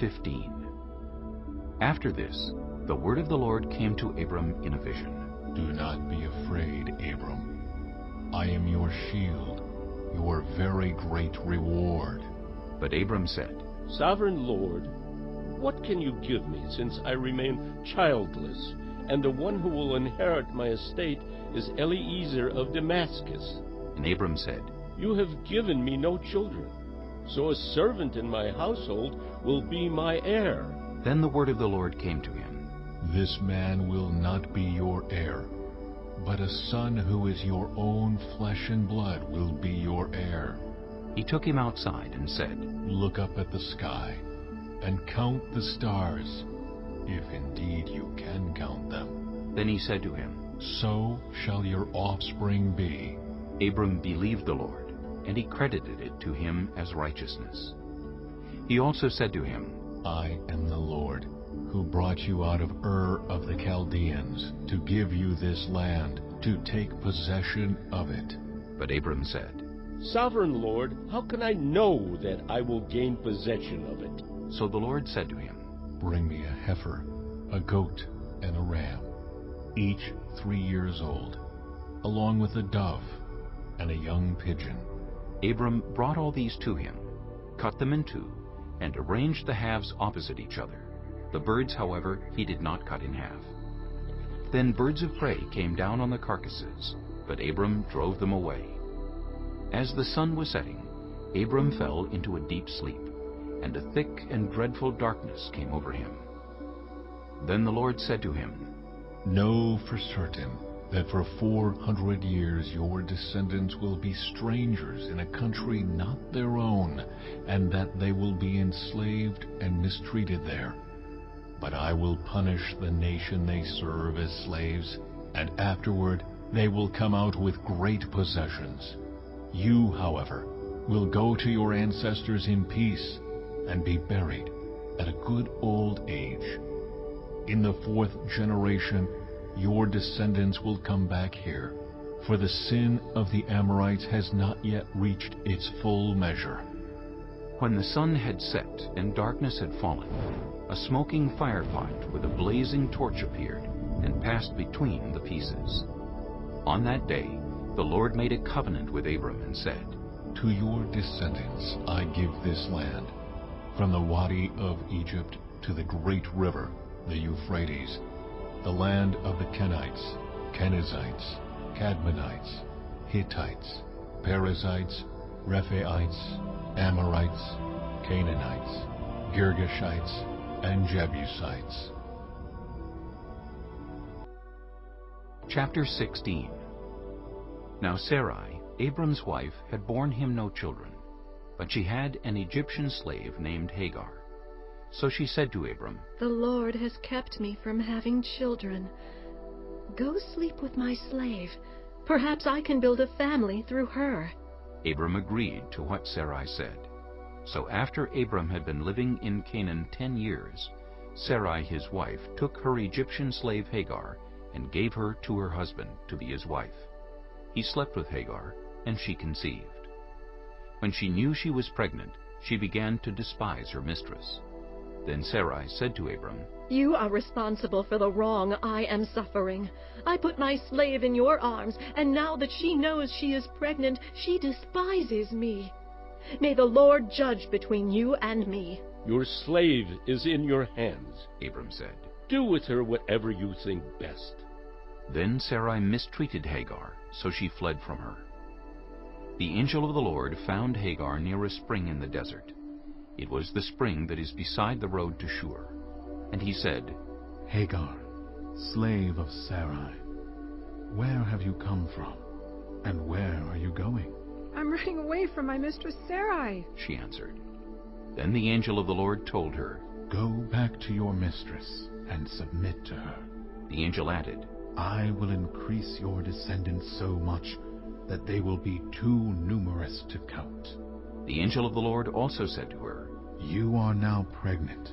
15. After this, the word of the Lord came to Abram in a vision. Do not be afraid, Abram. I am your shield, your very great reward. But Abram said, Sovereign Lord, what can you give me, since I remain childless, and the one who will inherit my estate is Eliezer of Damascus? And Abram said, You have given me no children, so a servant in my household will be my heir. Then the word of the Lord came to him. This man will not be your heir, but a son who is your own flesh and blood will be your heir. He took him outside and said, Look up at the sky and count the stars, if indeed you can count them. Then he said to him, So shall your offspring be. Abram believed the Lord, and he credited it to him as righteousness. He also said to him, I am the Lord, who brought you out of Ur of the Chaldeans, to give you this land, to take possession of it. But Abram said, Sovereign Lord, how can I know that I will gain possession of it? So the Lord said to him, Bring me a heifer, a goat, and a ram, each 3 years old, along with a dove and a young pigeon. Abram brought all these to him, cut them in two, and arranged the halves opposite each other. The birds, however, he did not cut in half. Then birds of prey came down on the carcasses, but Abram drove them away. As the sun was setting, Abram fell into a deep sleep, and a thick and dreadful darkness came over him. Then the Lord said to him, Know for certain that for 400 years your descendants will be strangers in a country not their own, and that they will be enslaved and mistreated there. But I will punish the nation they serve as slaves, and afterward they will come out with great possessions. You, however, will go to your ancestors in peace and be buried at a good old age. In the 4th generation, your descendants will come back here, for the sin of the Amorites has not yet reached its full measure. When the sun had set and darkness had fallen, a smoking firepot with a blazing torch appeared and passed between the pieces. On that day, the Lord made a covenant with Abram and said, To your descendants I give this land, from the Wadi of Egypt to the great river, the Euphrates, the land of the Kenites, Kenizzites, Cadmonites, Hittites, Perizzites, Rephaites, Amorites, Canaanites, Girgashites, and Jebusites. Chapter 16. Now Sarai, Abram's wife, had borne him no children, but she had an Egyptian slave named Hagar. So she said to Abram, The Lord has kept me from having children. Go sleep with my slave. Perhaps I can build a family through her. Abram agreed to what Sarai said. So after Abram had been living in Canaan 10 years, Sarai his wife took her Egyptian slave Hagar and gave her to her husband to be his wife. He slept with Hagar, and she conceived. When she knew she was pregnant, she began to despise her mistress. Then Sarai said to Abram, You are responsible for the wrong I am suffering. I put my slave in your arms, and now that she knows she is pregnant, she despises me. May the Lord judge between you and me. Your slave is in your hands, Abram said. Do with her whatever you think best. Then Sarai mistreated Hagar, so she fled from her. The angel of the Lord found Hagar near a spring in the desert. It was the spring that is beside the road to Shur. And he said, Hagar, slave of Sarai, where have you come from, and where are you going? I'm running away from my mistress Sarai, she answered. Then the angel of the Lord told her, Go back to your mistress and submit to her. The angel added, I will increase your descendants so much that they will be too numerous to count. The angel of the Lord also said to her, You are now pregnant,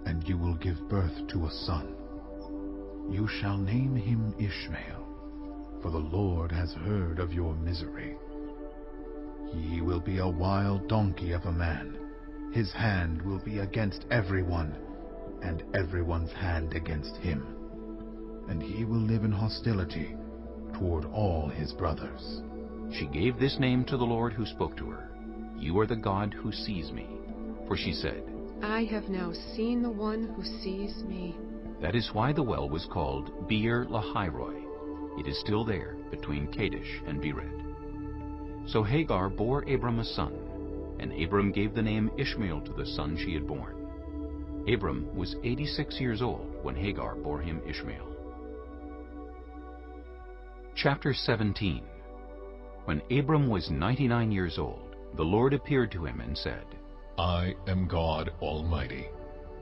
and you will give birth to a son. You shall name him Ishmael, for the Lord has heard of your misery. He will be a wild donkey of a man, his hand will be against everyone, and everyone's hand against him. And he will live in hostility toward all his brothers. She gave this name to the Lord who spoke to her. You are the God who sees me. For she said, I have now seen the one who sees me. That is why the well was called Beer Lahairoi. It is still there, between Kadesh and Bered. So Hagar bore Abram a son, and Abram gave the name Ishmael to the son she had born. Abram was 86 years old when Hagar bore him Ishmael. Chapter 17. When Abram was 99 years old, the Lord appeared to him and said, I am God Almighty.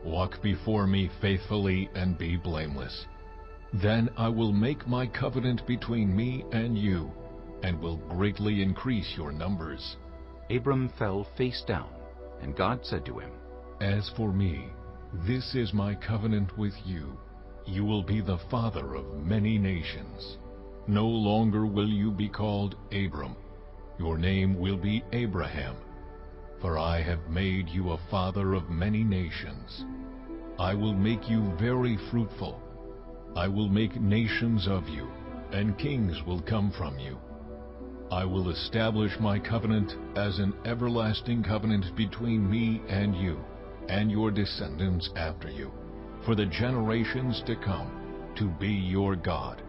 Walk before me faithfully and be blameless. Then I will make my covenant between me and you, and will greatly increase your numbers. Abram fell face down, and God said to him, As for me, this is my covenant with you. You will be the father of many nations. No longer will you be called Abram. Your name will be Abraham. For I have made you a father of many nations. I will make you very fruitful. I will make nations of you, and kings will come from you. I will establish my covenant as an everlasting covenant between me and you, and your descendants after you, for the generations to come, to be your God,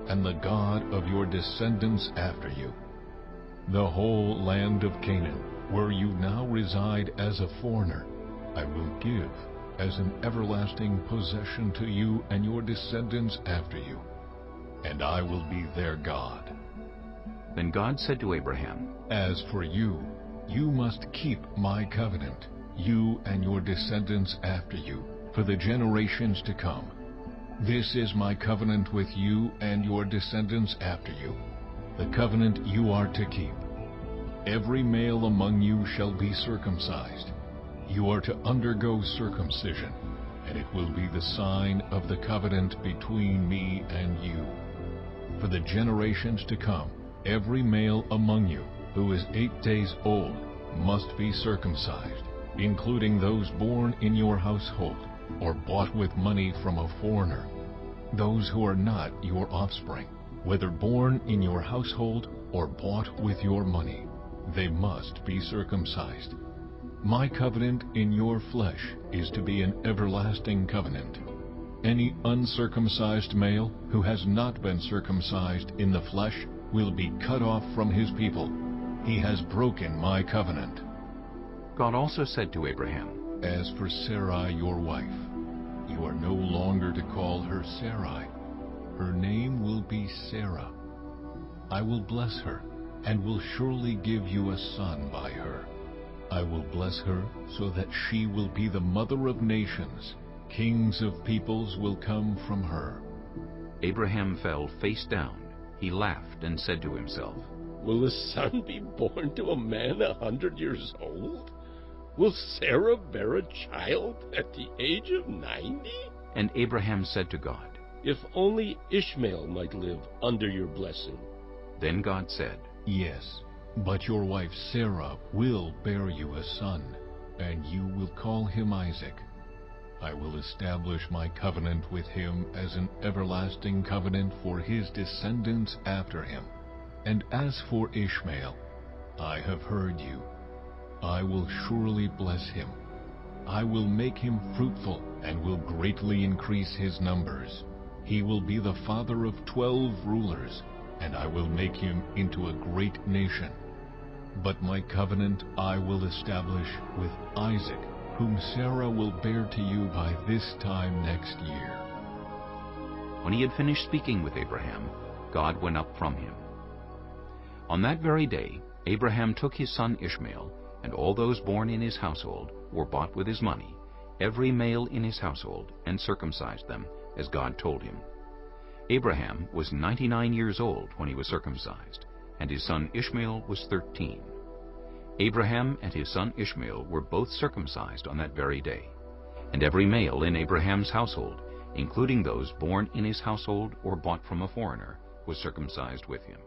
and the God of your descendants after you. The whole land of Canaan, where you now reside as a foreigner, I will give as an everlasting possession to you and your descendants after you, and I will be their God. Then God said to Abraham, As for you, you must keep my covenant, you and your descendants after you, for the generations to come. This is my covenant with you and your descendants after you, the covenant you are to keep. Every male among you shall be circumcised. You are to undergo circumcision, and it will be the sign of the covenant between me and you. For the generations to come, every male among you who is 8 days old must be circumcised, including those born in your household or bought with money from a foreigner, those who are not your offspring, whether born in your household or bought with your money. They must be circumcised. My covenant in your flesh is to be an everlasting covenant. Any uncircumcised male who has not been circumcised in the flesh will be cut off from his people. He has broken my covenant. God also said to Abraham, As for Sarai your wife, you are no longer to call her Sarai. Her name will be Sarah. I will bless her, and will surely give you a son by her. I will bless her so that she will be the mother of nations. Kings of peoples will come from her. Abraham fell face down. He laughed and said to himself, Will a son be born to a man 100 years old? Will Sarah bear a child at the age of 90? And Abraham said to God, If only Ishmael might live under your blessing. Then God said, Yes, but your wife Sarah will bear you a son, and you will call him Isaac. I will establish my covenant with him as an everlasting covenant for his descendants after him. And as for Ishmael, I have heard you. I will surely bless him. I will make him fruitful and will greatly increase his numbers. He will be the father of 12 rulers, and I will make him into a great nation. But my covenant I will establish with Isaac, whom Sarah will bear to you by this time next year. When he had finished speaking with Abraham, God went up from him. On that very day, Abraham took his son Ishmael, and all those born in his household were bought with his money, every male in his household, and circumcised them, as God told him. Abraham was 99 years old when he was circumcised, and his son Ishmael was 13. Abraham and his son Ishmael were both circumcised on that very day, and every male in Abraham's household, including those born in his household or bought from a foreigner, was circumcised with him.